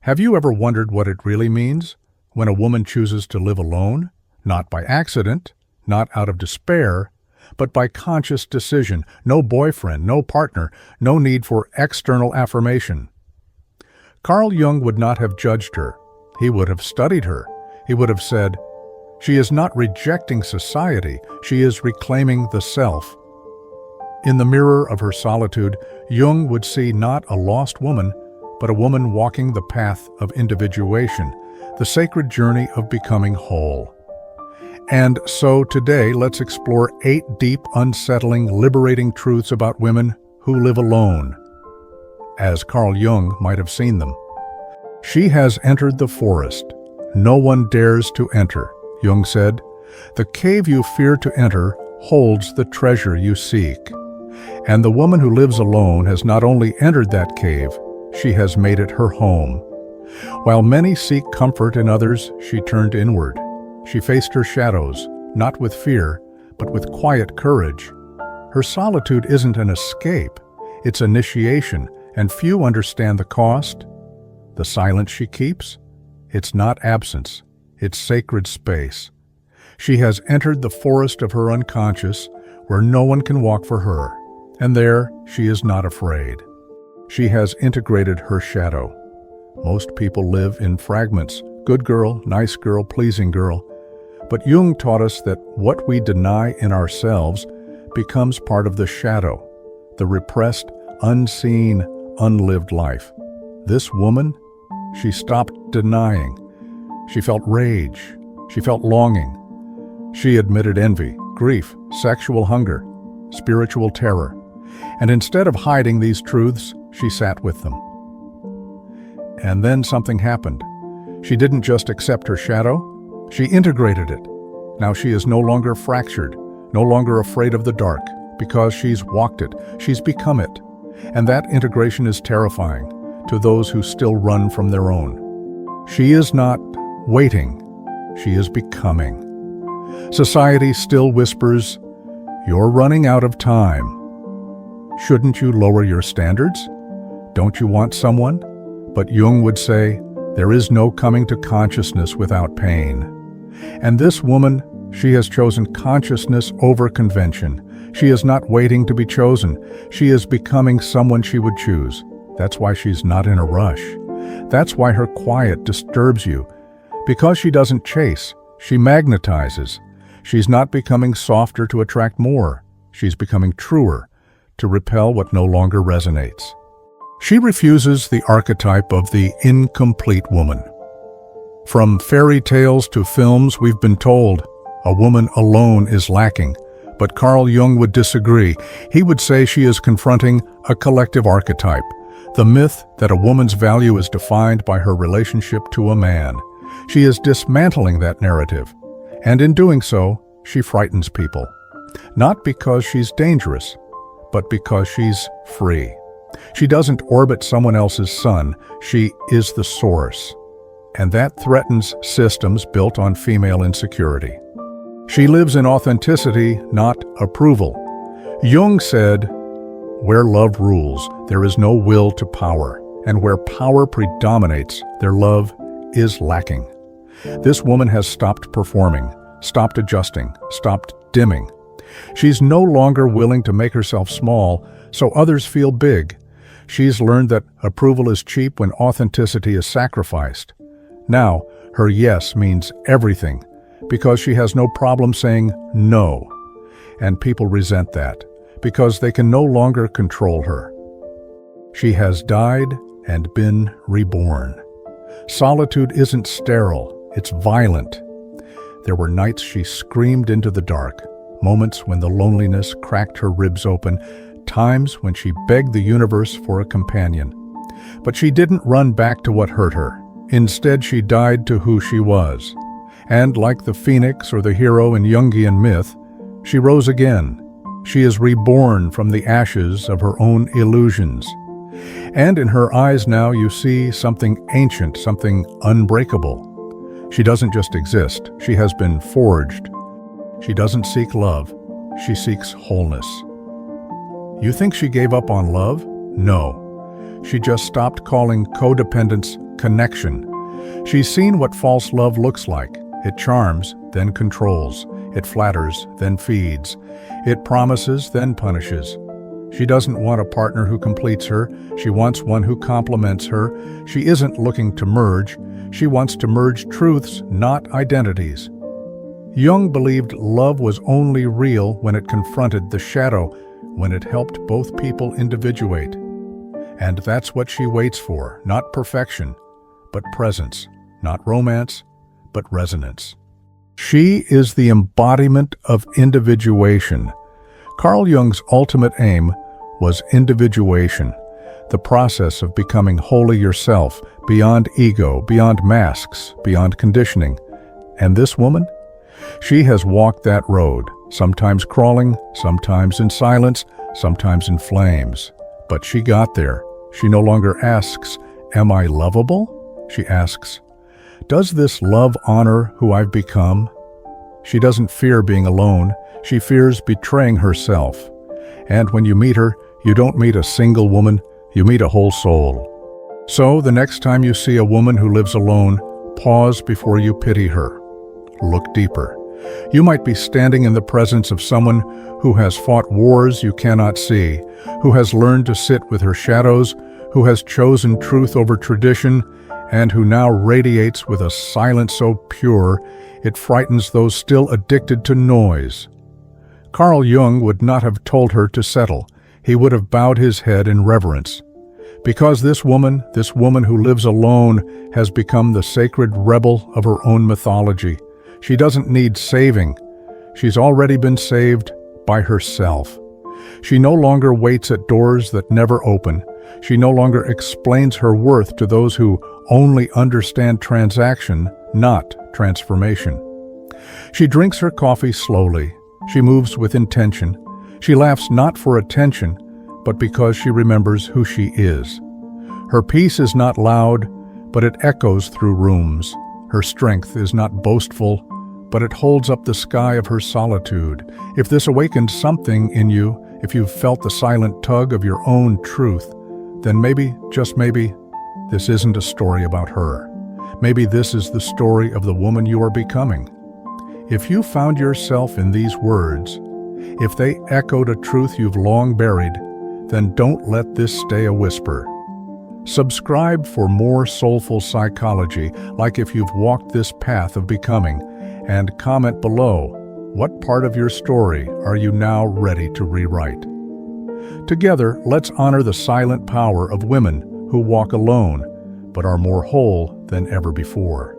Have you ever wondered what it really means when a woman chooses to live alone? Not by accident, not out of despair, but by conscious decision. No boyfriend, no partner, no need for external affirmation. Carl Jung would not have judged her. He would have studied her. He would have said, "She is not rejecting society, she is reclaiming the self." In the mirror of her solitude, Jung would see not a lost woman, but a woman walking the path of individuation, the sacred journey of becoming whole. And so today, let's explore 8 deep, unsettling, liberating truths about women who live alone, as Carl Jung might have seen them. She has entered the forest. No one dares to enter, Jung said. The cave you fear to enter holds the treasure you seek. And the woman who lives alone has not only entered that cave, she has made it her home. While many seek comfort in others, she turned inward. She faced her shadows, not with fear, but with quiet courage. Her solitude isn't an escape, it's initiation, and few understand the cost. The silence she keeps? It's not absence, it's sacred space. She has entered the forest of her unconscious, where no one can walk for her, and there she is not afraid. She has integrated her shadow. Most people live in fragments, good girl, nice girl, pleasing girl. But Jung taught us that what we deny in ourselves becomes part of the shadow, the repressed, unseen, unlived life. This woman, she stopped denying. She felt rage. She felt longing. She admitted envy, grief, sexual hunger, spiritual terror. And instead of hiding these truths, she sat with them. And then something happened. She didn't just accept her shadow, she integrated it. Now she is no longer fractured, no longer afraid of the dark, because she's walked it, she's become it. And that integration is terrifying to those who still run from their own. She is not waiting, she is becoming. Society still whispers, "You're running out of time." Shouldn't you lower your standards? Don't you want someone? But Jung would say, there is no coming to consciousness without pain. And this woman, she has chosen consciousness over convention. She is not waiting to be chosen. She is becoming someone she would choose. That's why she's not in a rush. That's why her quiet disturbs you. Because she doesn't chase, she magnetizes. She's not becoming softer to attract more. She's becoming truer, to repel what no longer resonates. She refuses the archetype of the incomplete woman. From fairy tales to films, we've been told a woman alone is lacking. But Carl Jung would disagree. He would say she is confronting a collective archetype, the myth that a woman's value is defined by her relationship to a man. She is dismantling that narrative. And in doing so, she frightens people. Not because she's dangerous, but because she's free. She doesn't orbit someone else's sun, she is the source. And that threatens systems built on female insecurity. She lives in authenticity, not approval. Jung said, "Where love rules, there is no will to power, and where power predominates, their love is lacking." This woman has stopped performing, stopped adjusting, stopped dimming. She's no longer willing to make herself small so others feel big. She's learned that approval is cheap when authenticity is sacrificed. Now, her yes means everything because she has no problem saying no. And people resent that because they can no longer control her. She has died and been reborn. Solitude isn't sterile, it's violent. There were nights she screamed into the dark, moments when the loneliness cracked her ribs open, times when she begged the universe for a companion. But she didn't run back to what hurt her. Instead, she died to who she was. And like the phoenix or the hero in Jungian myth, she rose again. She is reborn from the ashes of her own illusions. And in her eyes now you see something ancient, something unbreakable. She doesn't just exist, she has been forged. She doesn't seek love, she seeks wholeness. You think she gave up on love? No. She just stopped calling codependence connection. She's seen what false love looks like. It charms, then controls. It flatters, then feeds. It promises, then punishes. She doesn't want a partner who completes her. She wants one who complements her. She isn't looking to merge. She wants to merge truths, not identities. Jung believed love was only real when it confronted the shadow, when it helped both people individuate. And that's what she waits for, not perfection, but presence, not romance, but resonance. She is the embodiment of individuation. Carl Jung's ultimate aim was individuation, the process of becoming wholly yourself, beyond ego, beyond masks, beyond conditioning. And this woman? She has walked that road, sometimes crawling, sometimes in silence, sometimes in flames. But she got there. She no longer asks, "Am I lovable?" She asks, "Does this love honor who I've become?" She doesn't fear being alone. She fears betraying herself. And when you meet her, you don't meet a single woman, you meet a whole soul. So the next time you see a woman who lives alone, pause before you pity her. Look deeper. You might be standing in the presence of someone who has fought wars you cannot see, who has learned to sit with her shadows, who has chosen truth over tradition, and who now radiates with a silence so pure it frightens those still addicted to noise. Carl Jung would not have told her to settle. He would have bowed his head in reverence. Because this woman who lives alone, has become the sacred rebel of her own mythology. She doesn't need saving. She's already been saved by herself. She no longer waits at doors that never open. She no longer explains her worth to those who only understand transaction, not transformation. She drinks her coffee slowly. She moves with intention. She laughs not for attention, but because she remembers who she is. Her peace is not loud, but it echoes through rooms. Her strength is not boastful, but it holds up the sky of her solitude. If this awakens something in you, if you've felt the silent tug of your own truth, then maybe, just maybe, this isn't a story about her. Maybe this is the story of the woman you are becoming. If you found yourself in these words, if they echoed a truth you've long buried, then don't let this stay a whisper. Subscribe for more soulful psychology, like if you've walked this path of becoming, and comment below, what part of your story are you now ready to rewrite? Together, let's honor the silent power of women who walk alone, but are more whole than ever before.